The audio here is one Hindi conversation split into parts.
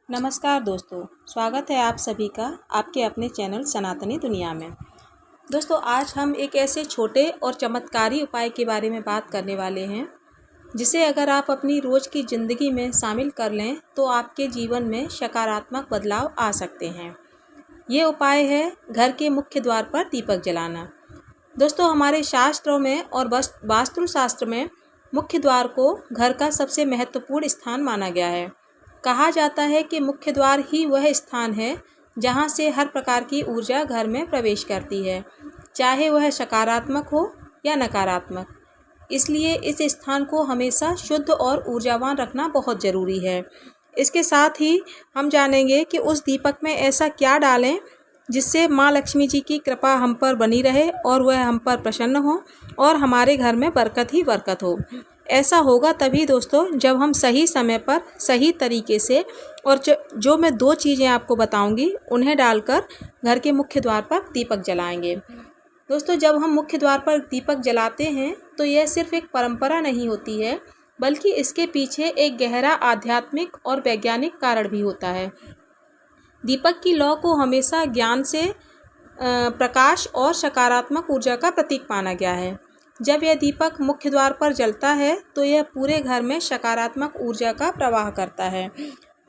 नमस्कार दोस्तों, स्वागत है आप सभी का आपके अपने चैनल सनातनी दुनिया में। दोस्तों, आज हम एक ऐसे छोटे और चमत्कारी उपाय के बारे में बात करने वाले हैं जिसे अगर आप अपनी रोज़ की ज़िंदगी में शामिल कर लें तो आपके जीवन में सकारात्मक बदलाव आ सकते हैं। ये उपाय है घर के मुख्य द्वार पर दीपक जलाना। दोस्तों, हमारे शास्त्रों में और वास्तुशास्त्र में मुख्य द्वार को घर का सबसे महत्वपूर्ण स्थान माना गया है। कहा जाता है कि मुख्य द्वार ही वह स्थान है जहां से हर प्रकार की ऊर्जा घर में प्रवेश करती है, चाहे वह सकारात्मक हो या नकारात्मक। इसलिए इस स्थान को हमेशा शुद्ध और ऊर्जावान रखना बहुत ज़रूरी है। इसके साथ ही हम जानेंगे कि उस दीपक में ऐसा क्या डालें जिससे माँ लक्ष्मी जी की कृपा हम पर बनी रहे और वह हम पर प्रसन्न हो और हमारे घर में बरकत ही बरकत हो। ऐसा होगा तभी दोस्तों जब हम सही समय पर सही तरीके से और जो मैं 2 चीज़ें आपको बताऊंगी उन्हें डालकर घर के मुख्य द्वार पर दीपक जलाएंगे। दोस्तों, जब हम मुख्य द्वार पर दीपक जलाते हैं तो यह सिर्फ एक परंपरा नहीं होती है, बल्कि इसके पीछे एक गहरा आध्यात्मिक और वैज्ञानिक कारण भी होता है। दीपक की लौ को हमेशा ज्ञान से प्रकाश और सकारात्मक ऊर्जा का प्रतीक माना गया है। जब यह दीपक मुख्य द्वार पर जलता है तो यह पूरे घर में सकारात्मक ऊर्जा का प्रवाह करता है।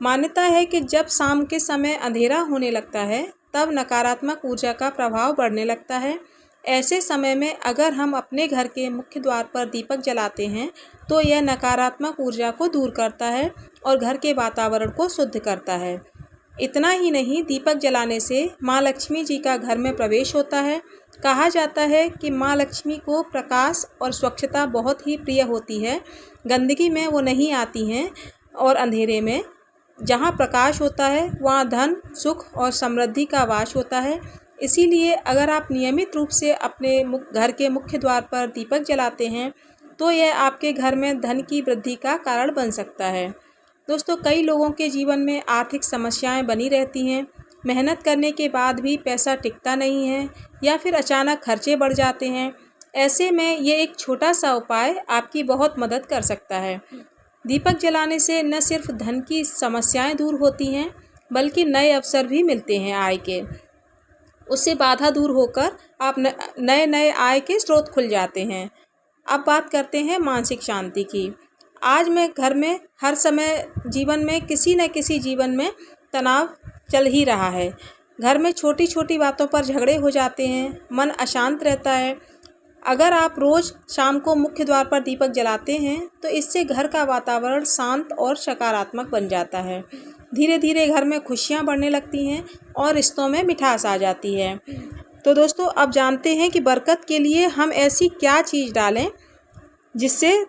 मान्यता है कि जब शाम के समय अंधेरा होने लगता है तब नकारात्मक ऊर्जा का प्रभाव बढ़ने लगता है। ऐसे समय में अगर हम अपने घर के मुख्य द्वार पर दीपक जलाते हैं तो यह नकारात्मक ऊर्जा को दूर करता है और घर के वातावरण को शुद्ध करता है। इतना ही नहीं, दीपक जलाने से माँ लक्ष्मी जी का घर में प्रवेश होता है। कहा जाता है कि माँ लक्ष्मी को प्रकाश और स्वच्छता बहुत ही प्रिय होती है। गंदगी में वो नहीं आती हैं और अंधेरे में जहाँ प्रकाश होता है वहाँ धन, सुख और समृद्धि का वास होता है। इसीलिए अगर आप नियमित रूप से अपने घर के मुख्य द्वार पर दीपक जलाते हैं तो यह आपके घर में धन की वृद्धि का कारण बन सकता है। दोस्तों, कई लोगों के जीवन में आर्थिक समस्याएं बनी रहती हैं। मेहनत करने के बाद भी पैसा टिकता नहीं है या फिर अचानक खर्चे बढ़ जाते हैं। ऐसे में ये एक छोटा सा उपाय आपकी बहुत मदद कर सकता है। दीपक जलाने से न सिर्फ धन की समस्याएं दूर होती हैं, बल्कि नए अवसर भी मिलते हैं आय के। उससे बाधा दूर होकर आप नए नए आय के स्रोत खुल जाते हैं। अब बात करते हैं मानसिक शांति की। आज मैं घर में हर समय जीवन में किसी न किसी जीवन में तनाव चल ही रहा है। घर में छोटी छोटी बातों पर झगड़े हो जाते हैं, मन अशांत रहता है। अगर आप रोज़ शाम को मुख्य द्वार पर दीपक जलाते हैं तो इससे घर का वातावरण शांत और सकारात्मक बन जाता है। धीरे धीरे घर में खुशियां बढ़ने लगती हैं और रिश्तों में मिठास आ जाती है। तो दोस्तों, अब जानते हैं कि बरकत के लिए हम ऐसी क्या चीज़ डालें जिससे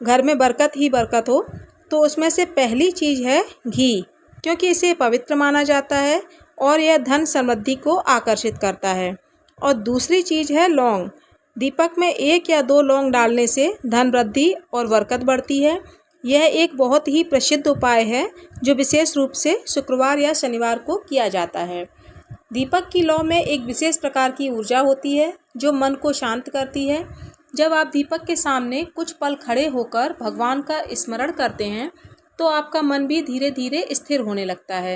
घर में बरकत ही बरकत हो। तो उसमें से पहली चीज़ है घी, क्योंकि इसे पवित्र माना जाता है और यह धन समृद्धि को आकर्षित करता है। और दूसरी चीज़ है लौंग। दीपक में 1 या 2 लौंग डालने से धन वृद्धि और बरकत बढ़ती है। यह एक बहुत ही प्रसिद्ध उपाय है जो विशेष रूप से शुक्रवार या शनिवार को किया जाता है। दीपक की लौ में एक विशेष प्रकार की ऊर्जा होती है जो मन को शांत करती है। जब आप दीपक के सामने कुछ पल खड़े होकर भगवान का स्मरण करते हैं तो आपका मन भी धीरे धीरे स्थिर होने लगता है।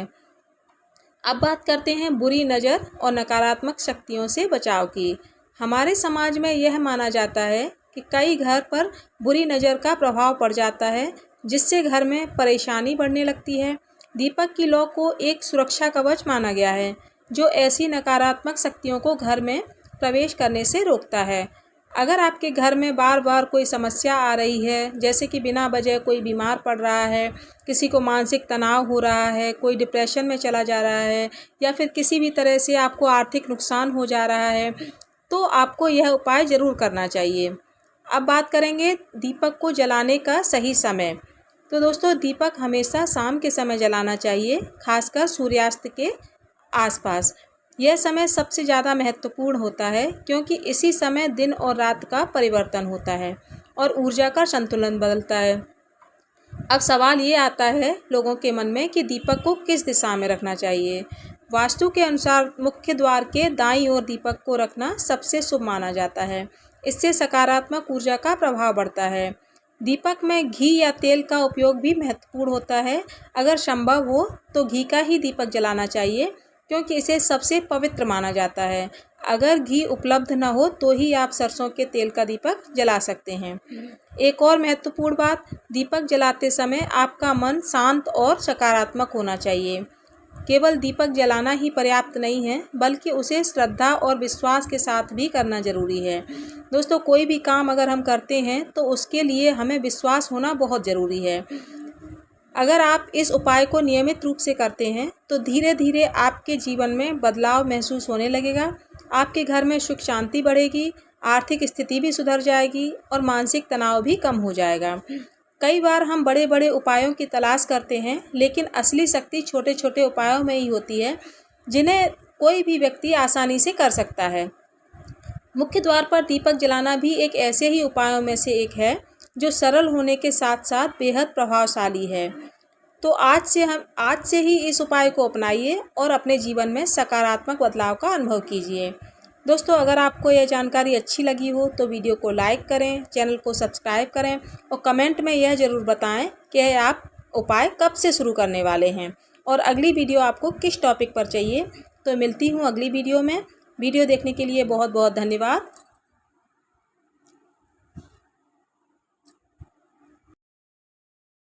अब बात करते हैं बुरी नज़र और नकारात्मक शक्तियों से बचाव की। हमारे समाज में यह माना जाता है कि कई घर पर बुरी नज़र का प्रभाव पड़ जाता है, जिससे घर में परेशानी बढ़ने लगती है। दीपक की लौ को एक सुरक्षा कवच माना गया है जो ऐसी नकारात्मक शक्तियों को घर में प्रवेश करने से रोकता है। अगर आपके घर में बार बार कोई समस्या आ रही है, जैसे कि बिना वजह कोई बीमार पड़ रहा है, किसी को मानसिक तनाव हो रहा है, कोई डिप्रेशन में चला जा रहा है या फिर किसी भी तरह से आपको आर्थिक नुकसान हो जा रहा है, तो आपको यह उपाय ज़रूर करना चाहिए। अब बात करेंगे दीपक को जलाने का सही समय। तो दोस्तों, दीपक हमेशा शाम के समय जलाना चाहिए, खासकर सूर्यास्त के आसपास। यह समय सबसे ज़्यादा महत्वपूर्ण होता है क्योंकि इसी समय दिन और रात का परिवर्तन होता है और ऊर्जा का संतुलन बदलता है। अब सवाल ये आता है लोगों के मन में कि दीपक को किस दिशा में रखना चाहिए। वास्तु के अनुसार मुख्य द्वार के दाईं ओर दीपक को रखना सबसे शुभ माना जाता है। इससे सकारात्मक ऊर्जा का प्रभाव बढ़ता है। दीपक में घी या तेल का उपयोग भी महत्वपूर्ण होता है। अगर संभव हो तो घी का ही दीपक जलाना चाहिए, क्योंकि इसे सबसे पवित्र माना जाता है। अगर घी उपलब्ध न हो तो ही आप सरसों के तेल का दीपक जला सकते हैं। एक और महत्वपूर्ण बात, दीपक जलाते समय आपका मन शांत और सकारात्मक होना चाहिए। केवल दीपक जलाना ही पर्याप्त नहीं है, बल्कि उसे श्रद्धा और विश्वास के साथ भी करना जरूरी है। दोस्तों, कोई भी काम अगर हम करते हैं तो उसके लिए हमें विश्वास होना बहुत ज़रूरी है। अगर आप इस उपाय को नियमित रूप से करते हैं तो धीरे धीरे आपके जीवन में बदलाव महसूस होने लगेगा। आपके घर में सुख शांति बढ़ेगी, आर्थिक स्थिति भी सुधर जाएगी और मानसिक तनाव भी कम हो जाएगा। कई बार हम बड़े बड़े उपायों की तलाश करते हैं, लेकिन असली शक्ति छोटे छोटे उपायों में ही होती है, जिन्हें कोई भी व्यक्ति आसानी से कर सकता है। मुख्य द्वार पर दीपक जलाना भी एक ऐसे ही उपायों में से एक है, जो सरल होने के साथ साथ बेहद प्रभावशाली है। तो आज से ही इस उपाय को अपनाइए और अपने जीवन में सकारात्मक बदलाव का अनुभव कीजिए। दोस्तों, अगर आपको यह जानकारी अच्छी लगी हो तो वीडियो को लाइक करें, चैनल को सब्सक्राइब करें और कमेंट में यह ज़रूर बताएं कि आप उपाय कब से शुरू करने वाले हैं और अगली वीडियो आपको किस टॉपिक पर चाहिए। तो मिलती हूँ अगली वीडियो में। वीडियो देखने के लिए बहुत बहुत धन्यवाद।